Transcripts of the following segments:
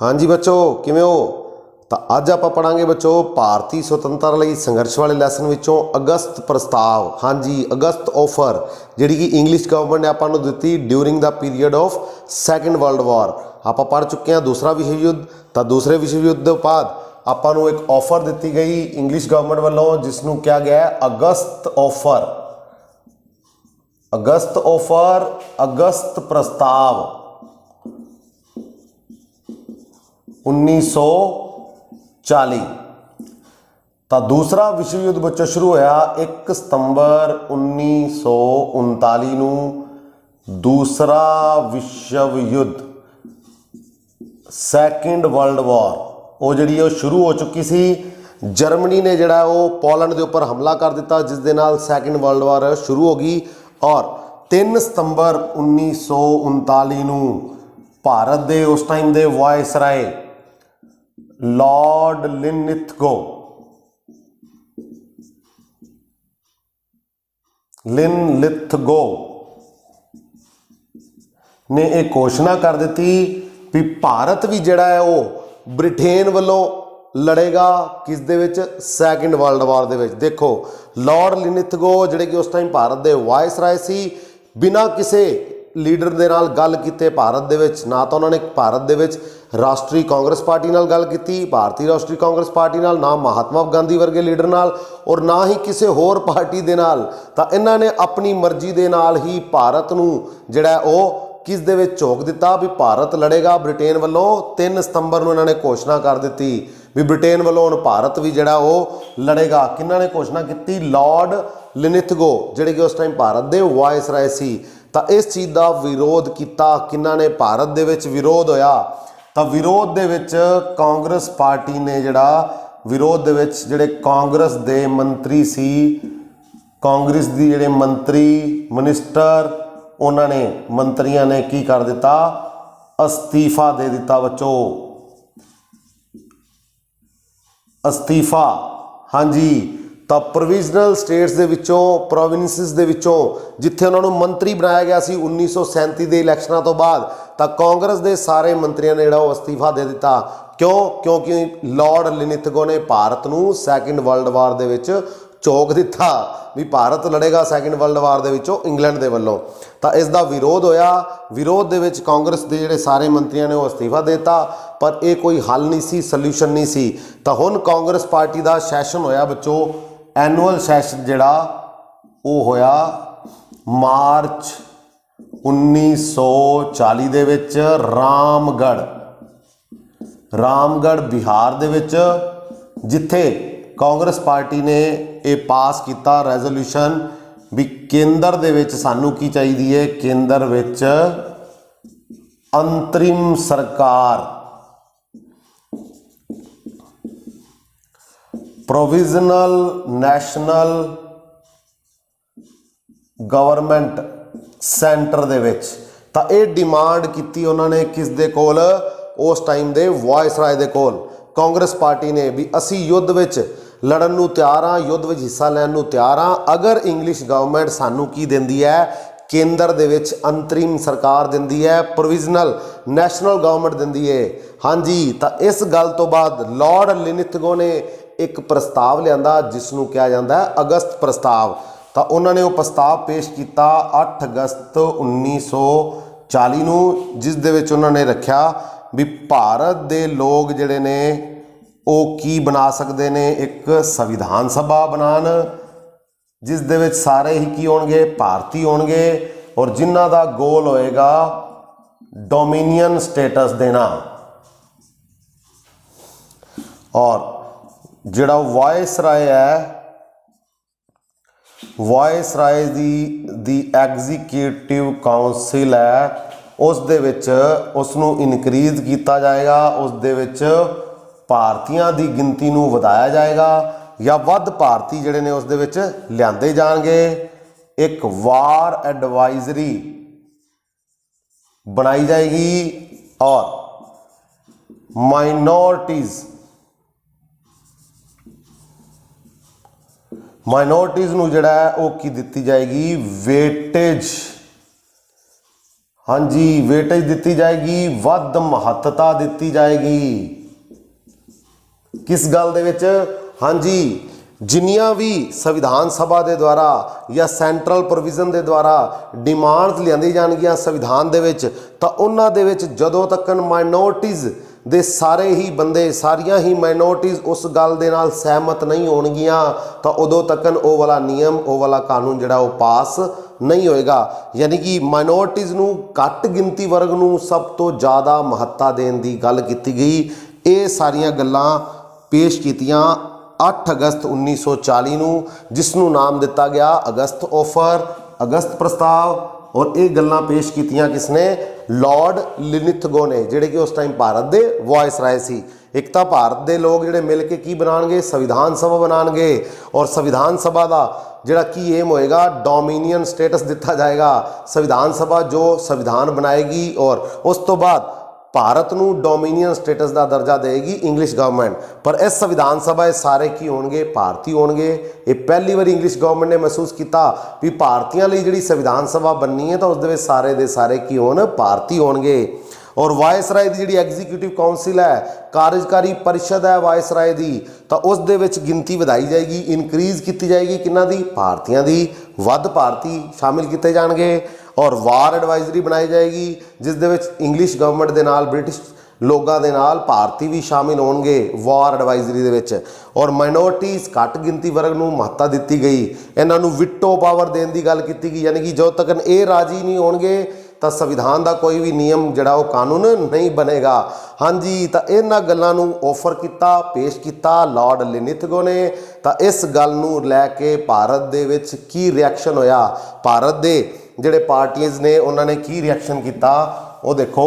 हाँ जी बच्चों किवें हो। तो अज आप पढ़ांगे बच्चों भारतीय स्वतंत्रता लई संघर्ष वाले लैसन विचों अगस्त प्रस्ताव। हाँ जी अगस्त ऑफर जिहड़ी कि इंग्लिश गवर्नमेंट ने आपां नूं दित्ती during the period of second world war. आप पढ़ चुके हैं दूसरा विश्व युद्ध। तो दूसरे विश्व युद्ध के बाद आपां नूं एक ऑफर दी गई इंग्लिश गवर्नमेंट वालों जिसनूं कहा गया है अगस्त ऑफर। अगस्त ऑफर अगस्त प्रस्ताव 1940। तो दूसरा विश्व युद्ध बच्चों शुरू होया 1 सितंबर 1939 नूं। दूसरा विश्व युद्ध सैकेंड वर्ल्ड वॉर वो जी शुरू हो चुकी सी। जर्मनी ने जड़ा वो पोलैंड के उपर हमला कर दिता जिस दे नाल सैकेंड वर्ल्ड वॉर शुरू हो गई। और 3 सितंबर 1939 नूं भारत के उस टाइम के वायसराय लॉर्ड लिनलिथगो ने एक घोषणा कर दी भी भारत भी जड़ा है वो ब्रिटेन वालों लड़ेगा किस दे विच सैकेंड वर्ल्ड वॉर दे विच। देखो लॉर्ड लिनलिथगो जिहड़े कि उस टाइम भारत के वायसराय सी बिना किसी लीडर दे नाल गल कीते भारत दे विच ना तो उन्होंने भारत दे विच राष्ट्रीय कांग्रेस पार्टी नाल गल की भारतीय राष्ट्रीय कांग्रेस पार्टी नाल ना महात्मा गांधी वर्गे लीडर नाल और ना ही किसी होर पार्टी दे नाल। तां इन्हां ने अपनी मर्जी दे नाल ही भारत नूं जिहड़ा ओ किस दे विच झोंक दिता भी भारत लड़ेगा ब्रिटेन वालों। 3 सितंबर नूं इन्हां ने घोषणा कर दी भी ब्रिटेन वालों हुण भारत भी जिहड़ा वो लड़ेगा। किन्हां ने घोषणा की? लॉर्ड लिनलिथगो जिहड़े कि उस टाइम भारत के वायसराय सी। तो इस चीज़ का विरोध किया किन्हां ने? भारत दे विच विरोध होया। तो विरोध दे विच कांग्रेस पार्टी ने जिहड़ा विरोध दे विच जिहड़े कांग्रेस दे मंत्री सी कांग्रेस दी जिहड़े मंत्री मिनिस्टर उन्होंने मंत्रियों ने की कर दिता अस्तीफा दे दिता बच्चों। अस्तीफा हाँ जी। तो प्रोविजनल स्टेट्स दे विचों प्रोविंसिस दे विचों जिथे उन्होंने मंत्री बनाया गया सी 1937 के इलैक्शनों तो बाद तो कांग्रेस के सारे मंत्रियों ने जो अस्तीफा दे दिता। क्यों? क्योंकि लॉर्ड लिनलिथगो ने भारत नूं सैकेंड वर्ल्ड वॉर दे विच झोंक दिता भी भारत लड़ेगा सैकेंड वर्ल्ड वॉर दे विचों इंग्लैंड दे वल्लों। तो इसका विरोध होया। विरोध दे विच कांग्रेस के जिहड़े सारे मंत्रियों ने वो अस्तीफा देता पर यह कोई हल नहीं सी सल्यूशन नहीं सी। तो हुण कांग्रेस पार्टी का सैशन होया बच्चों एनुअल सैशन जिहड़ा वो होया मार्च 1940 दे विच रामगढ़ बिहार दे विच जिथे कांग्रेस पार्टी ने ये पास किया रेजोल्यूशन भी केंद्र दे विच सानू की चाहिए है केंद्र विच अंतरिम सरकार प्रोविजनल नैशनल गवर्नमेंट सेंटर दे विच। तां ये डिमांड की उन्होंने किस दे कोल? उस टाइम दे वायसराय दे कोल कांग्रेस पार्टी ने भी असी युद्ध विच लड़न नूं तैयार हाँ युद्ध विच हिस्सा लैण नूं तैयार हाँ अगर इंग्लिश गवर्नमेंट सानू की दिंदी है केंद्र दे विच अंतरिम सरकार दिंदी है प्रोविजनल नैशनल गवर्नमेंट दिंदी है। हाँ जी। तो इस गल तो बाद लॉर्ड लिनलिथगो ने एक प्रस्ताव लिया जिसनों कहा जाता है अगस्त प्रस्ताव। तो उन्होंने वो प्रस्ताव पेश किया 8 अगस्त 1940 नूं जिस दे विच उन्होंने रखा भी भारत दे लोग जिहड़े ने वो की बना सकते हैं एक संविधान सभा बनान जिस दे विच सारे ही की होणगे भारतीय होणगे और जिन्हां दा गोल होएगा डोमिनियन स्टेटस देना। और जिहड़ा वायसराय है वायसराय दी एग्जीक्यूटिव काउंसिल है उस दे विच उसनूं इनक्रीज किया जाएगा उस दे विच भारतीयों की गिनती नूं वधाया जाएगा या वध भारती जिहड़े ने उस दे विच लिआंदे जाणगे। एक वार एडवाइजरी बनाई जाएगी और माइनॉरिटीज़ नूं जिहड़ा है वो की दित्ती जाएगी वेटेज हाँ जी वेटेज दी जाएगी, वध महत्ता दी जाएगी। किस गल दे विच? हाँ जी जिन्नियां भी संविधान सभा के द्वारा या सैंट्रल प्रोविजन के द्वारा डिमांड्स लियादी जाणगियां संविधान दे विच, तां उन्हां दे विच जदों तक माइनॉरिटीज़ दे सारे ही बंदे, सारियां ही माइनॉरिटीज़ उस गल दे नाल सहमत नहीं होणगियां तां उदों तक वो वाला नियम, वो वाला कानून जिहड़ा वो पास नहीं होएगा। यानी कि माइनॉरिटीज़ नूं, घट गिनती वर्ग नूं सब तो ज़्यादा महत्ता देण दी गल कीती गई। ये सारियां गल्लां पेश कीतियां 8 अगस्त 1940 नूं, जिसनूं नाम दिता गया अगस्त ऑफर, अगस्त प्रस्ताव। और ये गल्लां पेश कीतियां किसने? लॉर्ड लिनिथगो ने, जिहड़े कि उस टाइम भारत दे वायसराय सी। एक तो भारत दे लोग जिहड़े मिल के की बनाणगे? संविधान सभा बनाणगे। और संविधान सभा का जिहड़ा की एम होएगा, डोमिनियन स्टेटस दिता जाएगा। संविधान सभा जो संविधान बनाएगी और उस तो बाद भारत नूं डोमिनियन स्टेटस का दर्जा देगी इंग्लिश गवर्नमेंट। पर इस संविधान सभा सारे की होणगे? भारतीय होणगे। ये पहली बार इंग्लिश गवर्नमेंट ने महसूस किया भी भारतीयों लई जिहड़ी संविधान सभा बननी है तो उस दे सारे दे सारे की होण? भारतीय होणगे। और वायसराय की जिहड़ी एग्जीक्यूटिव काउंसिल है, कार्यकारी परिषद है वायसराय की, तो उस दे विच गिनती वधाई जाएगी, इनक्रीज की जाएगी। किन्हां दी? भारतीयों की। वध भारती शामिल किए जाएंगे। और वार एडवाइजरी बनाई जाएगी, जिस दे विच इंग्लिश गवर्नमेंट के नाल ब्रिटिश लोगों के नाल भारती भी शामिल होणगे वार एडवाइजरी दे विच। और माइनॉरिटीज़, घट गिनती वर्ग नूं महत्ता दी गई। इन्हां नूं विटो पावर देने की गल की गई, यानी कि जो तक ये राजी नहीं होणगे तो संविधान का कोई भी नियम जिहड़ा वो कानून नहीं बनेगा। हाँ जी, तो इन्हां गल्लां नूं ऑफर किया, पेश किया लॉर्ड लिनिथगो ने। तो इस गल नूं लैके भारत दे विच की रिएक्शन होया? भारत दे जिहड़े पार्टीज़ ने उन्होंने की रिएक्शन किया वो देखो।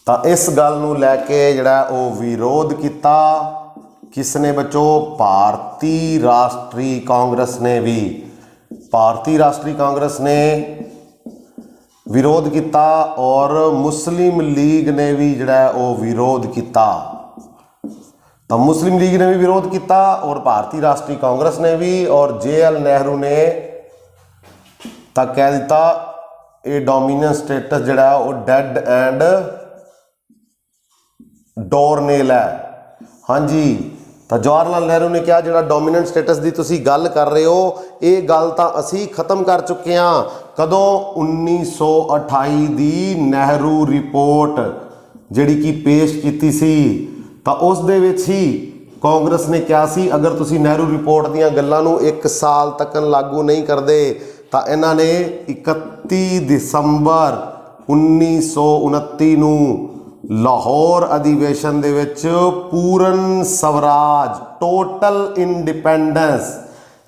तो इस गल नूं लैके जिहड़ा वो विरोध किया किसने बच्चों? भारतीय राष्ट्रीय कांग्रेस ने भी, भारतीय राष्ट्रीय कांग्रेस ने विरोध किया और मुस्लिम लीग ने भी जिहड़ा वो विरोध किया। तो मुस्लिम लीग ने भी विरोध किया और भारतीय राष्ट्रीय कांग्रेस ने भी। और JL नेहरू ने तक कह दिता ये डोमिनियन स्टेटस जिहड़ा वो डेड एंड डोरनेल है। हाँ जी, तो जवाहरलाल नेहरू ने कहा जिहड़ा डोमिनेंट स्टेटस की तुसीं गल कर रहे हो, ये गल तो असी खत्म कर चुके हैं। कदों? 1928 की नेहरू रिपोर्ट जिहड़ी कि पेश की सी, तो उस दे विच ही कांग्रेस ने कहा सी अगर तुसीं नेहरू रिपोर्ट दीयां गल्लां नूं 1 साल तक लागू नहीं करते तो इन्हां ने 31 दिसंबर 1929 नूं लाहौर अधिवेशन दे विच पूर्ण स्वराज, टोटल इंडिपेंडेंस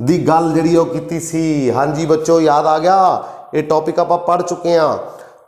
दी गल जिहड़ी वो कीती सी। हाँ जी बच्चों, याद आ गया? ये टॉपिक आप पढ़ चुके हैं।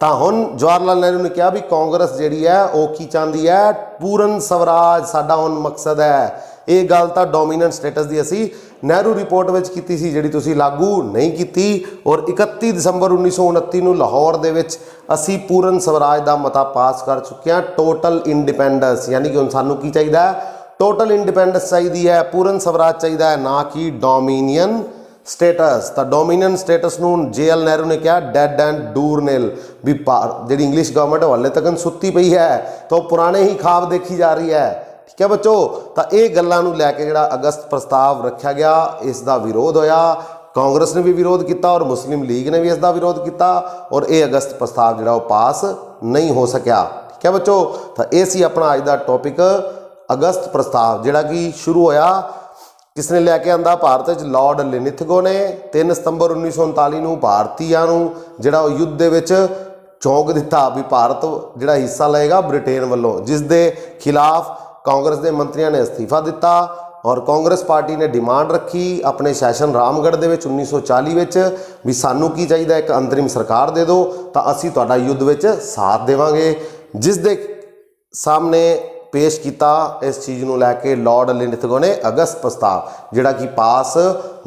तो हुण जवाहरलाल नेहरू ने कहा भी कांग्रेस जिहड़ी है वो की चाहती है? पूर्ण स्वराज साडा हुण मकसद है। ये गल तो डोमिनेंट स्टेटस की असी नेहरू रिपोर्ट विच कीती सी, जिहड़ी तुसीं लागू नहीं की। और 31 दिसंबर 1929 नूं लाहौर दे विच असी पूर्ण स्वराज का मता पास कर चुके हैं, टोटल इंडिपेंडेंस। यानी कि हुण सानूं की चाहिए? टोटल इंडिपेंडेंस चाहिए है, पूर्ण स्वराज चाहिए है, ना कि डोमिनियन स्टेटस। तो डोमिनियन स्टेटस नूं JL नेहरू ने कहा डेड एंड डोरनेल भी। जिहड़ी इंग्लिश गवर्नमेंट हाले तक सुत्ती पई है, तो पुराने ही ख्वाब देखी जा रही है। ठीक है बच्चों, तो ये गल्लां नूं लैके जिहड़ा अगस्त प्रस्ताव रखा गया, इसका विरोध होया। कांग्रेस ने भी विरोध किया और मुस्लिम लीग ने भी इसका विरोध किया और ये अगस्त प्रस्ताव जिहड़ा पास नहीं हो सकिया। ठीक है बच्चों, तो ये सी अपना अज का टॉपिक अगस्त प्रस्ताव, जिहड़ा कि शुरू होया किसने लैके आंदा? भारत लॉर्ड लिनिथगो ने 3 सितंबर 1939 नूं भारतीयों नूं जिहड़ा युद्ध दे विच झोंक दिता भी भारत जिहड़ा हिस्सा लेगा ब्रिटेन वालों, जिस दे खिलाफ कांग्रेस के मंत्रियों ने अस्तीफा दिता। और कांग्रेस पार्टी ने डिमांड रखी अपने सैशन रामगढ़ दे विच 1940 विच भी सानू की चाहिए एक अंतरिम सरकार दे दो तो असी तुहाडा युद्ध विच साथ देवांगे, जिस दे सामने पेश किया इस चीज़ को लैके लॉर्ड लिनिथगो ने अगस्त प्रस्ताव, जिहड़ा कि पास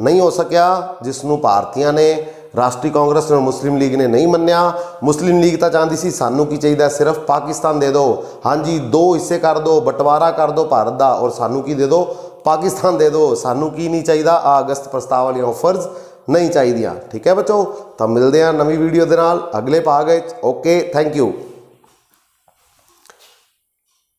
नहीं हो सकिया, जिसनों भारतीयों ने, राष्ट्रीय कांग्रेस और मुस्लिम लीग ने नहीं मन्निया। मुस्लिम लीग तो चाहती सी सानू की चाहिए सिर्फ पाकिस्तान दे दो, हाँ जी 2 हिस्से कर दो, बंटवारा कर दो भारत का और सानू की दे दो पाकिस्तान दे दो, सानू की नहीं चाहिए। अगस्त प्रस्ताव वाली ऑफर्स नहीं चाहिए। ठीक है बच्चों, तो मिलते हैं नवी वीडियो के नाल अगले भाग। Okay, thank you.